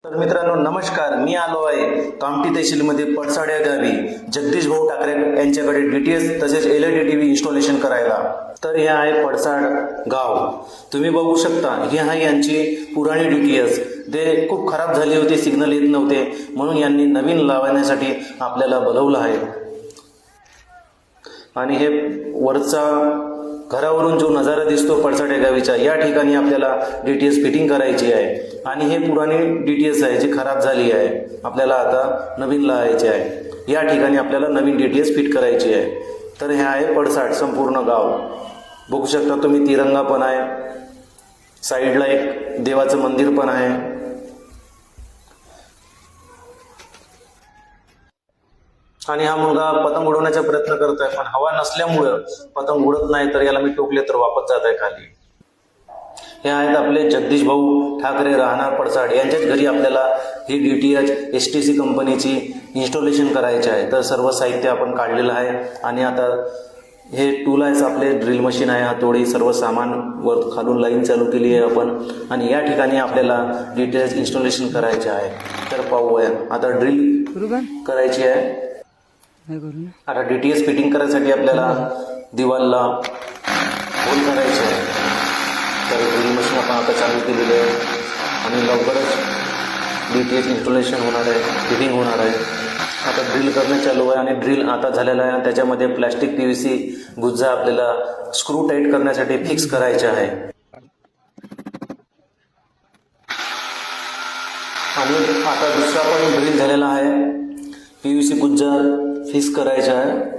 तर मित्रांनो नमस्कार, मी आलो आहे कामठी तहसीलमध्ये पडसाड या गावी जगदीश भाऊ ठाकरे यांच्याकडे डीटीएस तसेच एलईडी टीव्ही इन्स्टॉलेशन करायला. तर हे आहे पडसाड गाव. तुम्ही बघू शकता ही आहे यांची पुराणी डीटीएस. ते खूप खराब झाली होती, सिग्नल येत नव्हते, म्हणून यांनी नवीन लावण्यासाठी आपल्याला बोलवलं आहे. आणि हे वरचा घरावरून जो नजारा दिसतो पडसाड या गावीचा, या ठिकाणी आपल्याला डीटीएस फिटिंग करायची आहे. आणि हे पुराणी डीटीएस आहे जी खराब झाली आहे, आपल्याला आता नवीन लावायचे आहे. या ठिकाणी आपल्याला नवीन डीटीएस फिट करायची आहे. तर हे आहे पडसाड संपूर्ण गाव. बघू शकता तुम्ही, तिरंगा पण आहे, साईडला एक देवाचं मंदिर पण आहे. आणि हा मुलगा पतंग उडवण्याचा प्रयत्न करत आहे, पण हवा नसल्यामुळं पतंग उडत नाही. तर याला मी टोकले तर वापस जात आहे खाली. हे आहेत आपले जगदीश भाऊ ठाकरे, राहणार पडसाड. यांच्याच घरी आपल्याला ही डीटीएच एसटीसी कंपनीची इन्स्टॉलेशन करायची आहे. तर सर्व साहित्य आपण काढलेलं आहे. आणि आता हे टूल आहे, आपले ड्रिल मशीन आहे, हातोडी, सर्व सामान वर खालून लाईन चालू केली आहे आपण. आणि या ठिकाणी आपल्याला डीटीएच इन्स्टॉलेशन करायचे आहे. तर पाहूया आता ड्रिल करायची आहे. आता डीटीएस फिटिंग करायसाठी आपल्याला दिवालला होल करायचं आहे. तर ड्रिल मशीन आपण आता चालू केलेली आहे आणि लवकरच डीटीएच इन्स्टॉलेशन होणार आहे, फिटिंग होणार आहे. आता ड्रिल करणे चालू आहे आणि ड्रिल आता झालेला आहे. त्याच्यामध्ये प्लॅस्टिक पीव्हीसी गुज्जा आपल्याला स्क्रू टाईट करण्यासाठी फिक्स करायचे आहे. आणि आता दुसरा पण ड्रिल झालेला आहे, पीव्हीसी गुज्जा फिक्स करायचा आहे.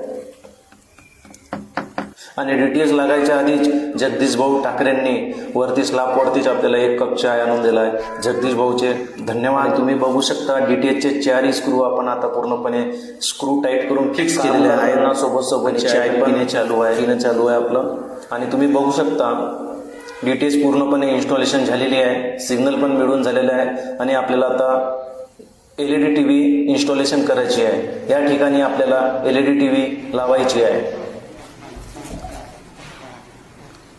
आणि डीटीएस लागायच्या आधीच जगदीश भाऊ ठाकरेंनी वरती स्लॅबवरतीच आपल्याला एक कप चाय आणून दिला आहे. जगदीश भाऊचे धन्यवाद. तुम्ही बघू शकता डीटीएचचे चारही स्क्रू आपण आता पूर्णपणे स्क्रू टाईट करून फिक्स केलेले आहे ना. सोबत चाय पिणे चालू आहे आपलं. आणि तुम्ही बघू शकता डीटीएच पूर्णपणे इन्स्टॉलेशन झालेली आहे, सिग्नल पण मिळून झालेलं आहे. आणि आपल्याला आता एलईडी टीव्ही इन्स्टॉलेशन करायची आहे. या ठिकाणी आपल्याला एलईडी टीव्ही लावायची आहे.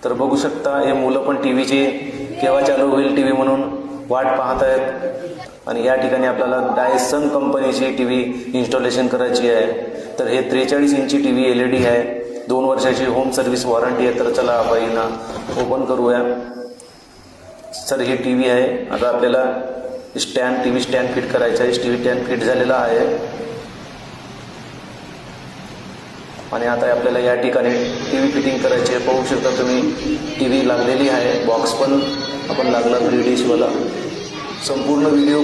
तर बघू शकता हे मुलं पण टीव्हीची केव्हा चालू होईल टीव्ही म्हणून वाट पाहत आहेत. आणि या ठिकाणी आपल्याला डायसन कंपनीची टीव्ही इन्स्टॉलेशन करायची आहे. तर हे 43 इंची टीव्ही एलईडी आहे, 2 वर्षाची होम सर्व्हिस वॉरंटी आहे. तर चला आपण ओपन करूया. सर ही टीव्ही आहे. आता आपल्याला टीव्ही स्टँड फिट करायचा आहे. टीव्ही स्टँड फिट झालेला आहे. आणि आता आपल्याला या ठिकाणी टीव्ही फिटिंग करायची आहे. पाहू शकता तुम्ही टीव्ही लागलेली आहे, बॉक्स पण आपण लागला 3 डिशवाला. संपूर्ण व्हिडिओ